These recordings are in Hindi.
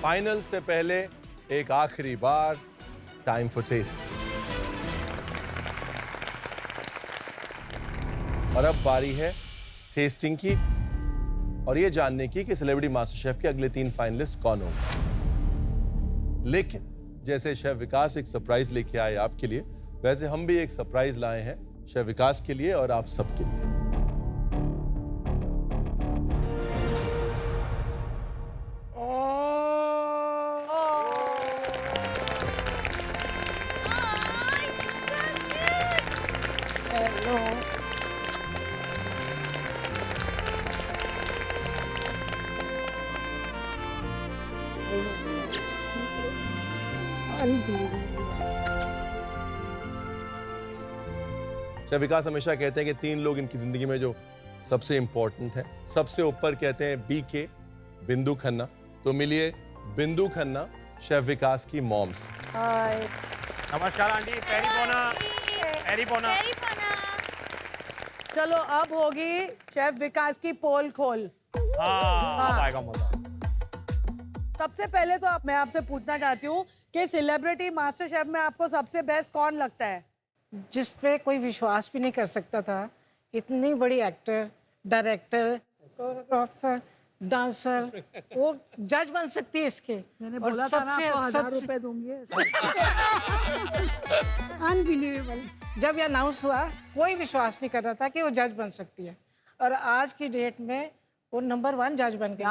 फाइनल से पहले एक आखिरी बार, टाइम फॉर टेस्ट। और अब बारी है टेस्टिंग की और ये जानने की कि सेलिब्रिटी मास्टर शेफ के अगले 3 फाइनलिस्ट कौन होंगे। लेकिन जैसे शेफ विकास एक सरप्राइज लेके आए आपके लिए, वैसे हम भी एक सरप्राइज लाए हैं शेफ विकास के लिए और आप सबके लिए। शेफ विकास हमेशा कहते हैं कि 3 लोग इनकी जिंदगी में जो सबसे इंपॉर्टेंट है, सबसे ऊपर कहते हैं बीके, बिंदु खन्ना। तो मिलिए बिंदु खन्ना शेफ विकास की मॉम से। नमस्कार आंटी, पैरी पोना, पैरी पोना। चलो अब होगी शेफ विकास की पोल खोल। हाँ, आएगा मजा। सबसे पहले तो मैं आपसे पूछना चाहती हूँ कि सेलिब्रिटी मास्टर शेफ में आपको सबसे बेस्ट कौन लगता है? जिस पे कोई विश्वास भी नहीं कर सकता था। इतनी बड़ी एक्टर, डायरेक्टर, कोरियोग्राफर, डांसर, वो जज बन सकती है इसके। मैंने बोला था ना आपको 1000 रुपए दूंगी। अनबिलीवेबल। जब ये अनाउंस हुआ कोई विश्वास नहीं कर रहा था कि वो जज बन सकती है, और आज की डेट में वो नंबर 1 जज बन गई।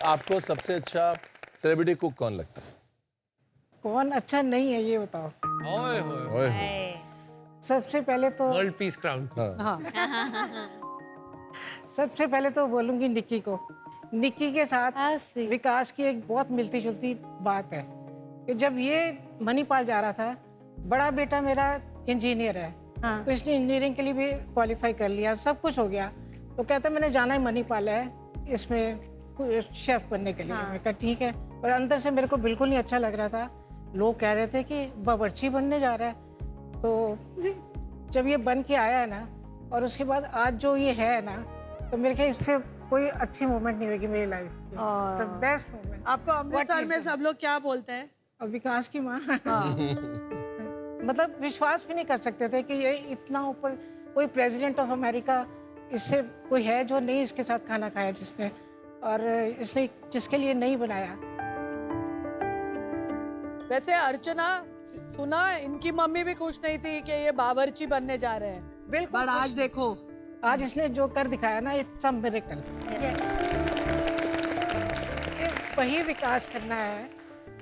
आपको सबसे अच्छा सेलिब्रिटी कुक कौन लगता है? कौन अच्छा नहीं है ये बताओ। ओए होए, सबसे पहले तो वर्ल्ड पीस क्राउन। सबसे पहले तो बोलूंगी निक्की को। निक्की के साथ विकास की एक बहुत मिलती जुलती बात है कि जब ये मणिपाल जा रहा था, बड़ा बेटा मेरा इंजीनियर है, तो इसने इंजीनियरिंग के लिए भी क्वालिफाई कर लिया, सब कुछ हो गया। तो कहता मैंने जाना है मणिपाल है इसमें शेफ बनने के लिए। मैं कहा ठीक है, पर अंदर से मेरे को बिल्कुल नहीं अच्छा लग रहा था। लोग कह रहे थे कि बावर्ची बनने जा रहा है। तो जब ये बन के आया है ना, और उसके बाद आज जो ये है ना, तो मेरे ख्याल इससे कोई अच्छी मोमेंट नहीं होगी मेरी लाइफ की। Best moment. आपको अमृतसर में सब लोग क्या बोलते हैं? और विकास की माँ। मतलब विश्वास भी नहीं कर सकते थे कि ये इतना ऊपर कोई प्रेसिडेंट ऑफ अमेरिका, इससे कोई है जो नहीं इसके साथ खाना खाया जिसने, और इसने जिसके लिए नहीं बनाया। वैसे अर्चना, सुना इनकी मम्मी भी खुश नहीं थी कि ये बावर्ची बनने जा रहे हैं। बिल्कुल। पर आज देखो, आज इसने जो कर दिखाया ना, इट्स अ मिरेकल। वही विकास करना है।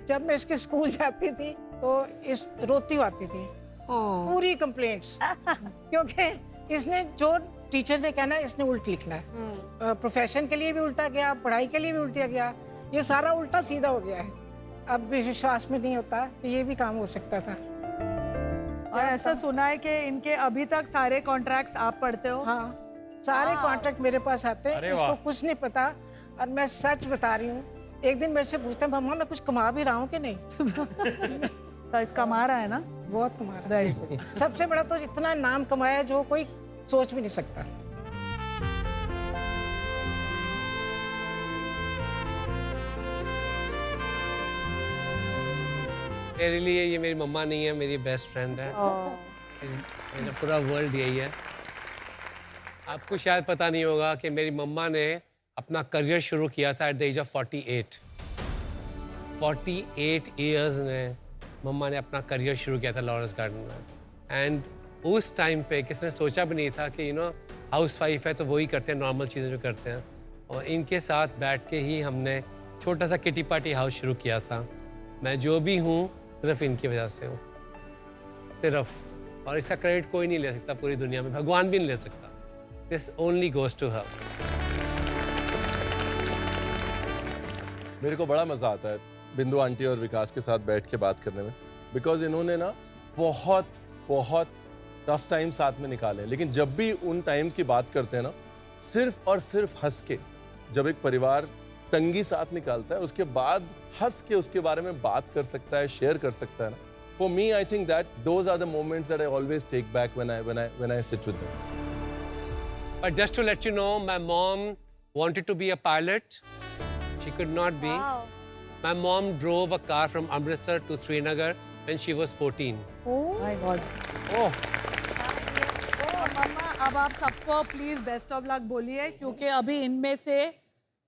जब मैं इसके स्कूल जाती थी तो इस रोती आती थी, पूरी कंप्लेंट्स, क्योंकि इसने जो टीचर ने कहना है इसने उल्ट लिखना है। प्रोफेशन के लिए भी उल्टा गया, पढ़ाई के लिए भी उल्टा गया, ये सारा उल्टा सीधा हो गया है। अब भी विश्वास में नहीं होता कि ये भी काम हो सकता था। और ऐसा सुना है कि इनके अभी तक सारे कॉन्ट्रैक्ट्स आप पढ़ते हो? हाँ, सारे कॉन्ट्रैक्ट मेरे पास आते हैं। इसको कुछ नहीं पता, और मैं सच बता रही हूँ। एक दिन मेरे से पूछता है, मम्मा मैं कुछ कमा भी रहा हूँ कि नहीं? तो कमा रहा है ना? बहुत कमा रहा है। सबसे बड़ा तो इतना नाम कमाया जो कोई सोच भी नहीं सकता। मेरे लिए ये मेरी मम्मा नहीं है, मेरी बेस्ट फ्रेंड है। मेरा पूरा वर्ल्ड यही है। आपको शायद पता नहीं होगा कि मेरी मम्मा ने अपना करियर शुरू किया था at the age of 48। 48 years ने मम्मा ने अपना करियर शुरू किया था लॉरेंस गार्डन में। एंड उस टाइम पे किसने सोचा भी नहीं था कि हाउस वाइफ है तो वही करते हैं नॉर्मल चीज़ें जो करते हैं। और इनके साथ बैठ के ही हमने छोटा सा किटी पार्टी हाउस शुरू किया था। मैं जो भी हूँ सिर्फ इनकी वजह से हूँ, सिर्फ। और इसका क्रेडिट कोई नहीं ले सकता पूरी दुनिया में, भगवान भी नहीं ले सकता। This only goes to her. मेरे को बड़ा मजा आता है बिंदु आंटी और विकास के साथ बैठ के बात करने में, बिकॉज इन्होंने ना बहुत बहुत टफ टाइम साथ में निकाले हैं, लेकिन जब भी उन टाइम्स की बात करते हैं ना, सिर्फ और सिर्फ हंस के। जब एक परिवार तंगी साथ निकालता है, उसके बाद हंस के उसके बारे में बात कर सकता है, शेयर कर सकता है ना। For me, I think that those are the moments that I always take back when I sit with them. But just to let you know, my mom wanted to be a pilot. She could not be. My mom drove a car from Amritsar to Srinagar when she was 14. My god oh mama अब आप सबको प्लीज बेस्ट ऑफ लक बोलिए क्योंकि अभी इनमें से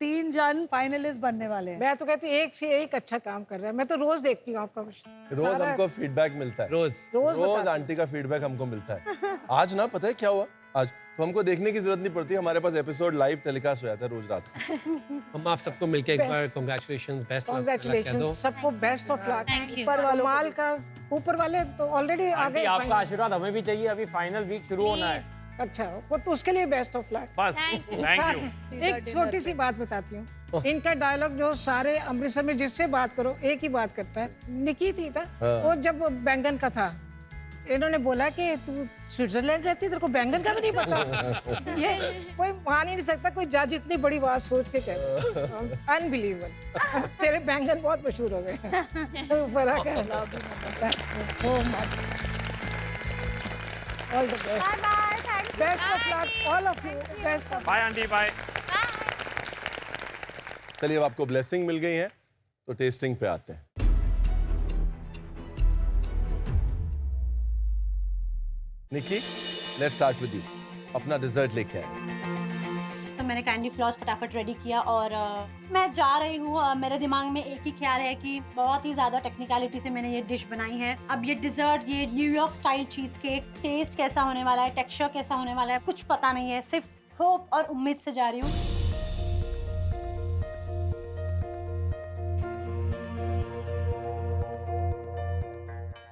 3 जन फाइनलिस्ट बनने वाले हैं। मैं तो कहती हूँ एक से एक अच्छा काम कर रहा है। मैं तो रोज देखती हूँ आपका रोज हमको फीडबैक मिलता है, रोज रोज आंटी का फीडबैक हमको मिलता है। आज ना पता है क्या हुआ, आज तो हमको देखने की जरूरत नहीं पड़ती, हमारे पास एपिसोड लाइव टेलीकास्ट हो जाता है रोज रात को। हम आप सबको मिलके एक बार कांग्रेचुलेशंस, बेस्ट ऑफ लक कह दो। कांग्रेचुलेशन सबको बेस्ट ऑफ लक। ऊपर वालों माल का ऊपर वाले तो ऑलरेडी आ आंटी गए। आपका आशीर्वाद हमें भी चाहिए, अभी फाइनल वीक शुरू होना है। अच्छा वो तो उसके लिए बेस्ट ऑफ लक। बस थैंक यू। एक छोटी सी बात बताती हूँ। इनका डायलॉग जो सारे अमृतसर में जिससे बात करो एक ही बात करता है। निकी थी था वो जब बैंगन का था, इन्होंने बोला कि तू स्विट्जरलैंड रहती है, तेरे को बैंगन का भी नहीं पता। ये कोई मान ही नहीं सकता कोई जज इतनी बड़ी बात सोच के कहे। अनबिलीवेबल। तेरे बैंगन बहुत मशहूर हो गए। फर्क है। All the best. Best of luck all of you. Best of bye aunty bye. चलिए अब आपको ब्लेसिंग मिल गई है तो टेस्टिंग पे आते हैं। निकी, लेट्स स्टार्ट विद यू। अपना डिजर्ट लेके आए। तो मैंने कैंडी फ्लॉस फटाफट रेडी किया और मैं जा रही हूँ। मेरे दिमाग में एक ही ख्याल है कि बहुत ही ज़्यादा टेक्निकलिटी से मैंने ये डिश बनाई है। अब ये डिज़र्ट, ये New York style cheese cake, taste कैसा होने वाला है, टेक्सचर कैसा होने वाला है, कुछ पता नहीं है। सिर्फ होप और उम्मीद से जा रही हूँ।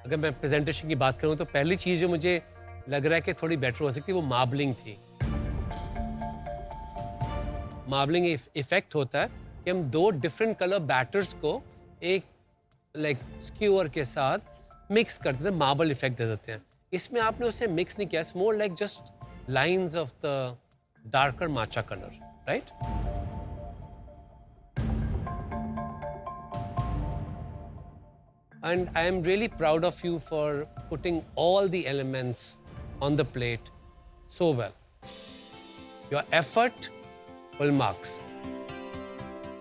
अगर मैं प्रेजेंटेशन की बात करूं तो पहली चीज जो मुझे लग रहा है कि थोड़ी बेटर हो सकती है वो मार्बलिंग थी। मार्बलिंग इफेक्ट होता है कि हम 2 डिफरेंट कलर बैटर्स को एक लाइक स्क्यूअर के साथ मिक्स करते थे, मार्बल इफेक्ट दे देते हैं। इसमें आपने उसे मिक्स नहीं किया, it's more like just lines of the darker matcha colour, right? And I am really proud of you for putting all the elements on the plate so well. Your effort full marks.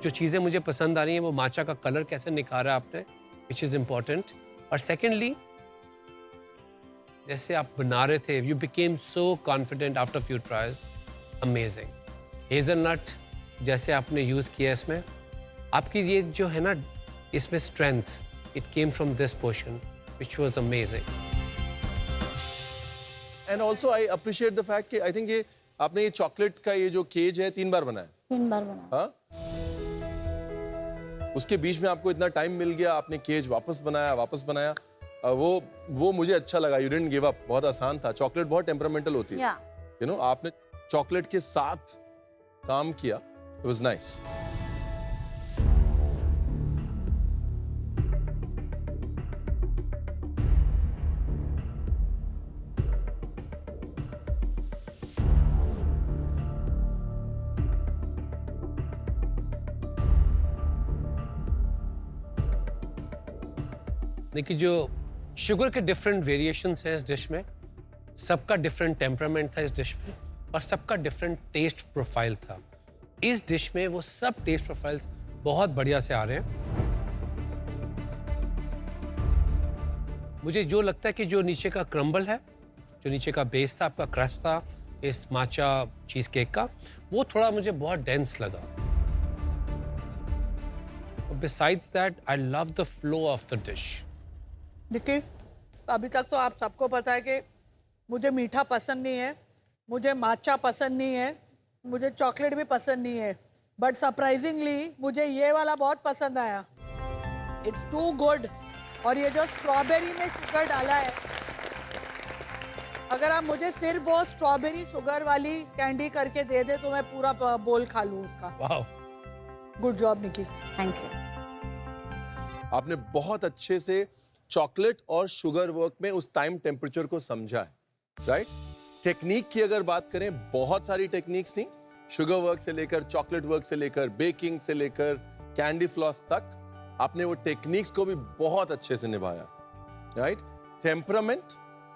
जो चीज़ें मुझे पसंद आ रही हैं वो माचा का कलर कैसे निखारा आपने, which is important. और secondly, जैसे आप बना रहे थे, you became so confident after few tries. Amazing. Hazelnut जैसे आपने यूज़ किया इसमें, आपकी ये जो है ना इसमें strength, it came from this portion, which was amazing. And also I appreciate the fact कि I think ये आपने ये चॉकलेट का ये जो केज है 3 बार बनाया। 3 बार बना। हाँ? उसके बीच में आपको इतना टाइम मिल गया, आपने केज वापस बनाया। वो मुझे अच्छा लगा। You didn't give up. बहुत आसान था। चॉकलेट बहुत टेम्परामेंटल होती है। Yeah. You know, आपने चॉकलेट के साथ काम किया। It was nice. देखिए जो शुगर के डिफरेंट वेरिएशंस हैं इस डिश में, सबका डिफरेंट टेम्परामेंट था इस डिश में और सबका डिफरेंट टेस्ट प्रोफाइल था। इस डिश में वो सब टेस्ट प्रोफाइल्स बहुत बढ़िया से आ रहे हैं। मुझे जो लगता है कि जो नीचे का क्रम्बल है, जो नीचे का बेस था, आपका क्रस्ट था इस माचा चीज़ केक का, वो थोड़ा मुझे बहुत डेंस लगा। Besides that, I love the flow of the dish. देखिए अभी तक तो आप सबको पता है कि मुझे मीठा पसंद नहीं है, मुझे माचा पसंद नहीं है, मुझे चॉकलेट भी पसंद नहीं है, बट सरप्राइजिंगली मुझे ये वाला बहुत पसंद आया। It's too good. और ये जो स्ट्रॉबेरी में शुगर डाला है, अगर आप मुझे सिर्फ वो स्ट्रॉबेरी शुगर वाली कैंडी करके दे दे तो मैं पूरा बोल खा लूँ उसका। Wow. Good job Nikki. Thank you. आपने बहुत अच्छे से चॉकलेट और शुगर वर्क में उस टाइम टेम्परेचर को समझा है, राइट? टेक्निक की अगर बात करें, बहुत सारी टेक्निक्स थी, शुगर वर्क से लेकर चॉकलेट वर्क से लेकर बेकिंग से लेकर कैंडी फ्लॉस तक। आपने वो टेक्निक्स को भी बहुत अच्छे से निभाया, राइट? टेम्परामेंट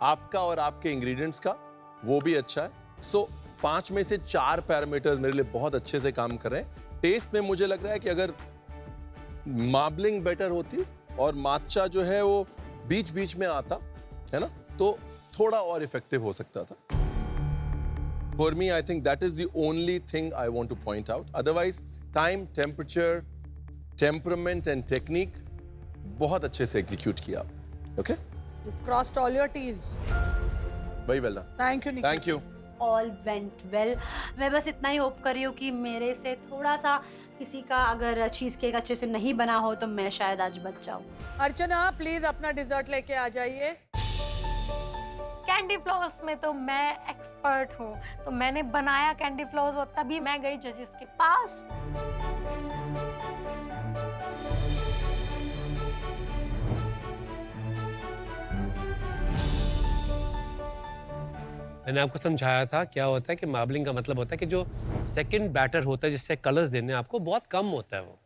आपका और आपके इंग्रेडिएंट्स का वो भी अच्छा है। सो 5 में से 4 पैरामीटर्स मेरे लिए बहुत अच्छे से काम कर रहे हैं। टेस्ट में मुझे लग रहा है कि अगर मार्बलिंग बेटर होती और माचा जो है वो बीच बीच में आता है ना, तो थोड़ा और इफेक्टिव हो सकता था। For me I think that is the only thing I want to point out. Otherwise time, temperature, temperament and technique बहुत अच्छे से एग्जीक्यूट किया। Okay, crossed all your t's. Very well done. Thank you Niki. Thank you. All went well. मैं बस इतना ही होप कर रही हूँ कि मेरे से थोड़ा सा किसी का अगर चीज़ केक अच्छे से नहीं बना हो तो मैं शायद आज बच जाऊँ। अर्चना प्लीज अपना डिजर्ट लेके आ जाइए। कैंडी फ्लॉस में तो मैं एक्सपर्ट हूँ, तो मैंने बनाया कैंडी फ्लॉस और तभी मैं गई जजेस के पास। मैंने आपको समझाया था क्या होता है कि मार्बलिंग का मतलब होता है कि जो सेकंड बैटर होता है जिससे कलर्स देने हैं आपको बहुत कम होता है, वो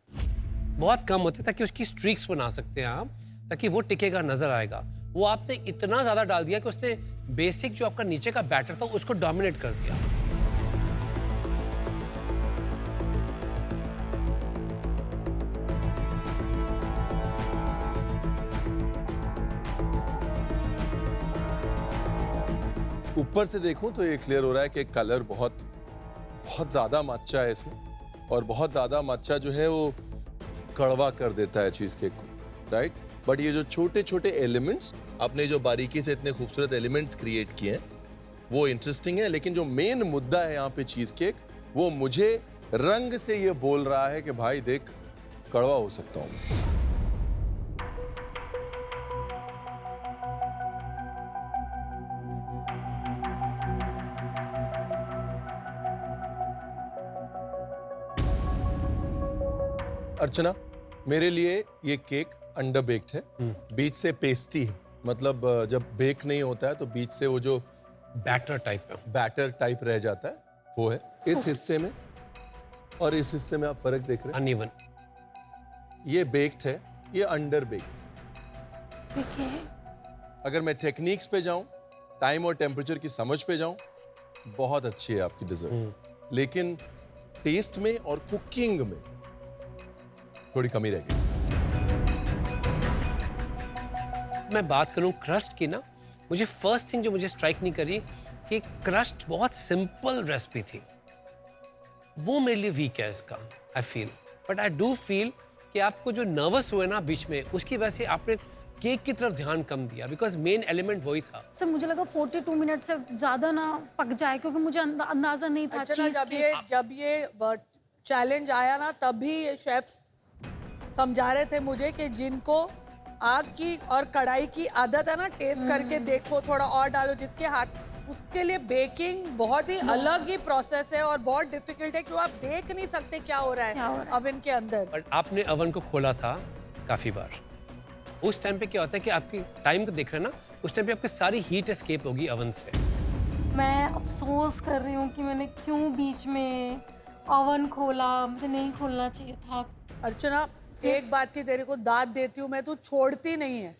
बहुत कम होता है ताकि उसकी स्ट्रीक्स बना सकते हैं आप, ताकि वो टिकेगा, नजर आएगा। वो आपने इतना ज़्यादा डाल दिया कि उसने बेसिक जो आपका नीचे का बैटर था उसको डोमिनेट कर दिया। ऊपर से देखूं तो ये क्लियर हो रहा है कि कलर बहुत ज़्यादा माचा है इसमें, और बहुत ज़्यादा माचा जो है वो कड़वा कर देता है चीज़ केक को, राइट। बट ये जो छोटे छोटे एलिमेंट्स आपने जो बारीकी से इतने खूबसूरत एलिमेंट्स क्रिएट किए हैं वो इंटरेस्टिंग है। लेकिन जो मेन मुद्दा है यहाँ पे चीज़ केक, वो मुझे रंग से ये बोल रहा है कि भाई देख, कड़वा हो सकता हूँ। अर्चना, मेरे लिए ये केक अंडर बेक्ड है, बीच से पेस्टी है। मतलब जब बेक नहीं होता है तो बीच से वो जो बैटर टाइप है, बैटर टाइप रह जाता है, वो है इस हिस्से में, और इस हिस्से में आप फर्क देख रहे हैं। अनइवन। ये बेक्ड है, ये अंडर बेक्ड। अगर मैं टेक्निक्स पे जाऊं, टाइम और टेम्परेचर की समझ पे जाऊं, बहुत अच्छी है आपकी डिजर्ट। लेकिन टेस्ट में और कुकिंग में थोड़ी कमी रह गई। मैं बात करूं क्रस्ट की ना, मुझे फर्स्ट थिंग जो मुझे स्ट्राइक नहीं करी कि क्रस्ट बहुत सिंपल रेसिपी थी, वो मेरे लिए वीक है इसका, I feel. But I do feel कि आपको जो नर्वस हुए ना बीच में, उसकी वजह से आपने केक की तरफ ध्यान कम दिया, बिकॉज मेन एलिमेंट वही था। सर मुझे लगा 42 मिनट से ज्यादा ना पक जाए, क्योंकि मुझे अंदाजा नहीं था अर्चना, जब ये चैलेंज आया ना, तभी ये शेफ्स समझा रहे थे मुझे कि जिनको आग की और कढ़ाई की आदत है ना, टेस्ट करके देखो, थोड़ा और डालो, जिसके हाथ, उसके लिए बेकिंग बहुत ही अलग ही प्रोसेस है और बहुत डिफिकल्ट है, क्यों आप देख नहीं सकते क्या हो रहा है ओवन के अंदर। बट आपने ओवन को खोला था काफी बार, उस टाइम पे क्या होता है कि आपकी टाइम को देख रहे हैं ना, उस टाइम पे आपकी सारी हीट एस्केप होगी ओवन से। मैं अफसोस कर रही हूँ कि मैंने क्यों बीच में ओवन खोला, मुझे नहीं खोलना चाहिए था। अर्चना, एक बात की तेरे को दाद देती हूँ मैं, तू छोड़ती नहीं है,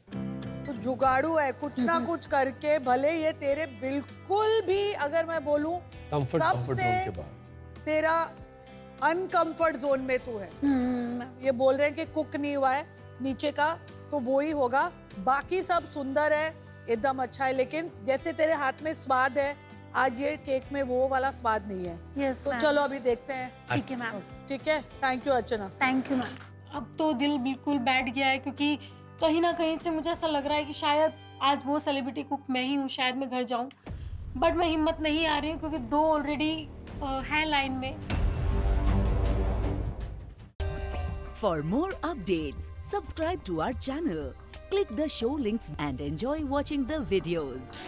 तू जुगाड़ू है, कुछ ना कुछ करके, भले ये तेरे बिल्कुल भी, अगर मैं बोलूं, सबसे तेरा अनकंफर्ट जोन में तू है। ये बोल रहे हैं कि कुक नहीं हुआ है नीचे का, तो वो ही होगा, बाकी सब सुंदर है, एकदम अच्छा है, लेकिन जैसे तेरे हाथ में स्वाद है, आज ये केक में वो वाला स्वाद नहीं है। यस, तो चलो अभी देखते हैं। ठीक है मैम। ठीक है, thank you Archana. Thank you ma'am. अब तो दिल बिल्कुल बैठ गया है, क्योंकि कहीं ना कहीं से मुझे ऐसा लग रहा है कि शायद आज वो सेलिब्रिटी कुक मैं ही हूँ, शायद मैं घर जाऊँ, बट मैं हिम्मत नहीं आ रही हूँ क्योंकि 2 ऑलरेडी हैं लाइन में। For more updates, subscribe to our channel, click the show links and enjoy watching the videos.